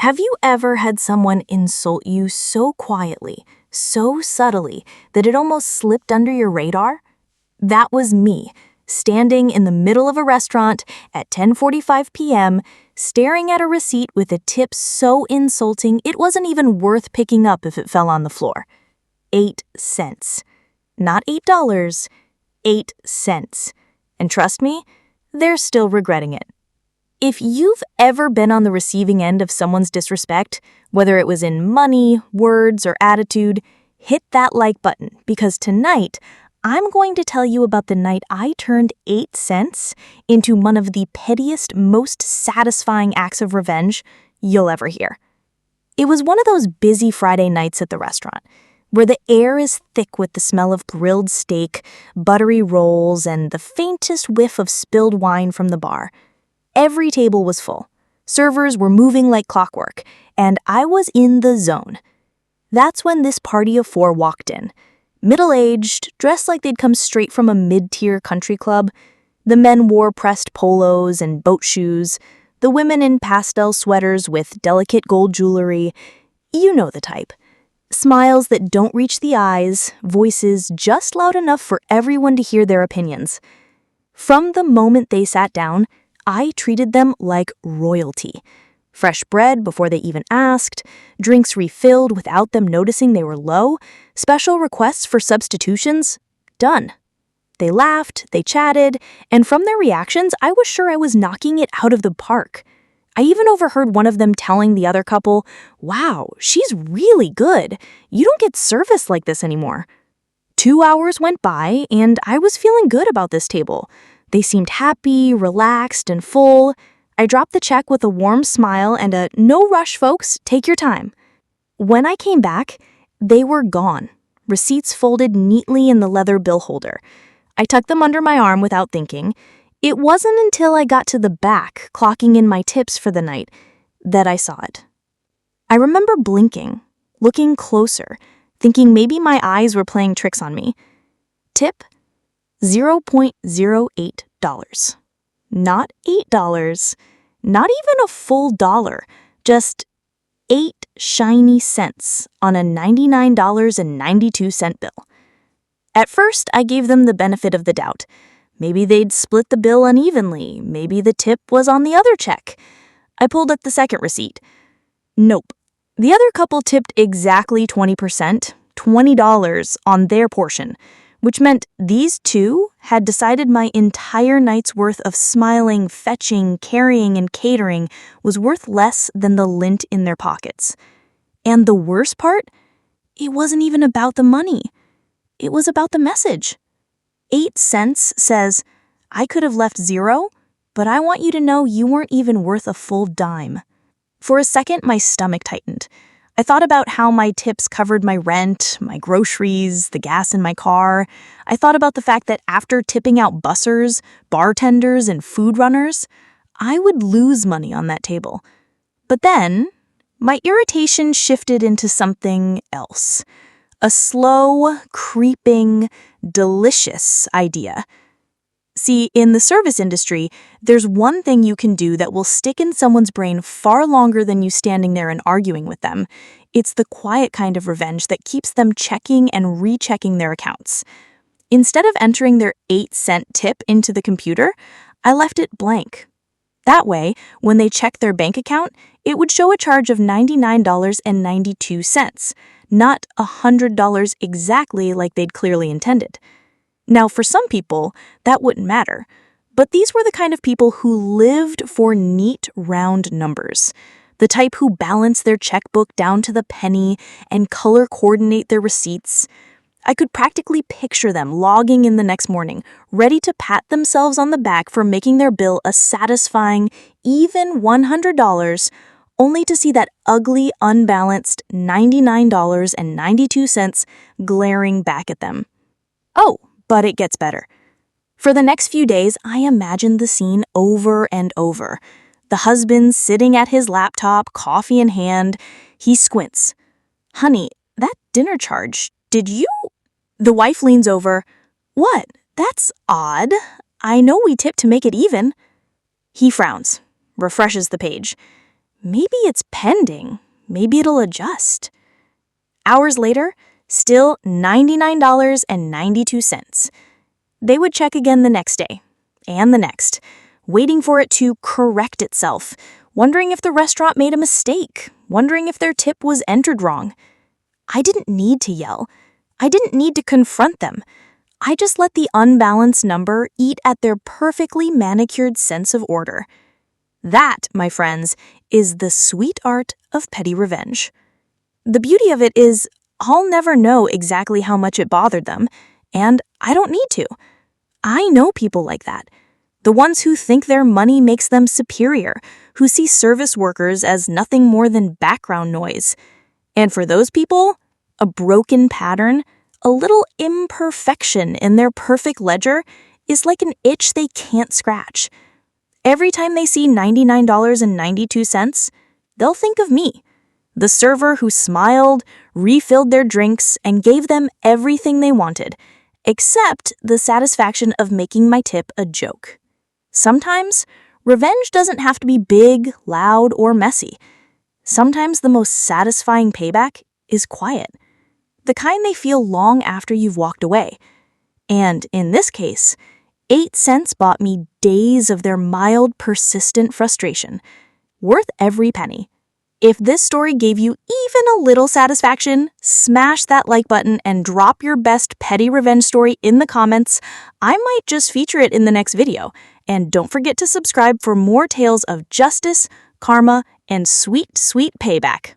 Have you ever had someone insult you so quietly, so subtly, that it almost slipped under your radar? That was me, standing in the middle of a restaurant at 10:45 p.m., staring at a receipt with a tip so insulting it wasn't even worth picking up if it fell on the floor. 8 cents. Not $8, 8 cents. And trust me, they're still regretting it. If you've ever been on the receiving end of someone's disrespect, whether it was in money, words, or attitude, hit that like button, because tonight, I'm going to tell you about the night I turned 8 cents into one of the pettiest, most satisfying acts of revenge you'll ever hear. It was one of those busy Friday nights at the restaurant, where the air is thick with the smell of grilled steak, buttery rolls, and the faintest whiff of spilled wine from the bar. Every table was full. Servers were moving like clockwork, and I was in the zone. That's when this party of four walked in. Middle-aged, dressed like they'd come straight from a mid-tier country club. The men wore pressed polos and boat shoes. The women in pastel sweaters with delicate gold jewelry. You know the type. Smiles that don't reach the eyes, voices just loud enough for everyone to hear their opinions. From the moment they sat down, I treated them like royalty. Fresh bread before they even asked, drinks refilled without them noticing they were low, special requests for substitutions, done. They laughed, they chatted, and from their reactions, I was sure I was knocking it out of the park. I even overheard one of them telling the other couple, "Wow, she's really good. You don't get service like this anymore." 2 hours went by, and I was feeling good about this table. They seemed happy, relaxed, and full. I dropped the check with a warm smile and a "No rush, folks, take your time." When I came back, they were gone, receipts folded neatly in the leather bill holder. I tucked them under my arm without thinking. It wasn't until I got to the back, clocking in my tips for the night, that I saw it. I remember blinking, looking closer, thinking maybe my eyes were playing tricks on me. Tip: $0.08. Not $8, not even a full dollar, just 8 shiny cents on a $99.92 bill. At first, I gave them the benefit of the doubt. Maybe they'd split the bill unevenly, maybe the tip was on the other check. I pulled up the second receipt. Nope. The other couple tipped exactly 20%, $20 on their portion, which meant these two had decided my entire night's worth of smiling, fetching, carrying, and catering was worth less than the lint in their pockets. And the worst part? It wasn't even about the money. It was about the message. 8 cents says, "I could have left 0, but I want you to know you weren't even worth a full dime." For a second, my stomach tightened. I thought about how my tips covered my rent, my groceries, the gas in my car. I thought about the fact that after tipping out bussers, bartenders, and food runners, I would lose money on that table. But then, my irritation shifted into something else. A slow, creeping, delicious idea. See, in the service industry, there's one thing you can do that will stick in someone's brain far longer than you standing there and arguing with them. It's the quiet kind of revenge that keeps them checking and rechecking their accounts. Instead of entering their 8-cent tip into the computer, I left it blank. That way, when they checked their bank account, it would show a charge of $99.92, not $100 exactly like they'd clearly intended. Now, for some people, that wouldn't matter, but these were the kind of people who lived for neat, round numbers, the type who balance their checkbook down to the penny and color coordinate their receipts. I could practically picture them logging in the next morning, ready to pat themselves on the back for making their bill a satisfying, even $100, only to see that ugly, unbalanced $99.92 glaring back at them. Oh, but it gets better. For the next few days, I imagined the scene over and over. The husband sitting at his laptop, coffee in hand. He squints. "Honey, that dinner charge, did you?" The wife leans over. "What? That's odd. I know we tipped to make it even." He frowns, refreshes the page. Maybe it's pending. Maybe it'll adjust. Hours later, still $99.92. They would check again the next day, and the next, waiting for it to correct itself, wondering if the restaurant made a mistake, wondering if their tip was entered wrong. I didn't need to yell. I didn't need to confront them. I just let the unbalanced number eat at their perfectly manicured sense of order. That, my friends, is the sweet art of petty revenge. The beauty of it is I'll never know exactly how much it bothered them, and I don't need to. I know people like that. The ones who think their money makes them superior, who see service workers as nothing more than background noise. And for those people, a broken pattern, a little imperfection in their perfect ledger is like an itch they can't scratch. Every time they see $99.92, they'll think of me, the server who smiled, refilled their drinks, and gave them everything they wanted, except the satisfaction of making my tip a joke. Sometimes, revenge doesn't have to be big, loud, or messy. Sometimes the most satisfying payback is quiet, the kind they feel long after you've walked away. And in this case, 8 cents bought me days of their mild, persistent frustration, worth every penny. If this story gave you even a little satisfaction, smash that like button and drop your best petty revenge story in the comments. I might just feature it in the next video. And don't forget to subscribe for more tales of justice, karma, and sweet, sweet payback.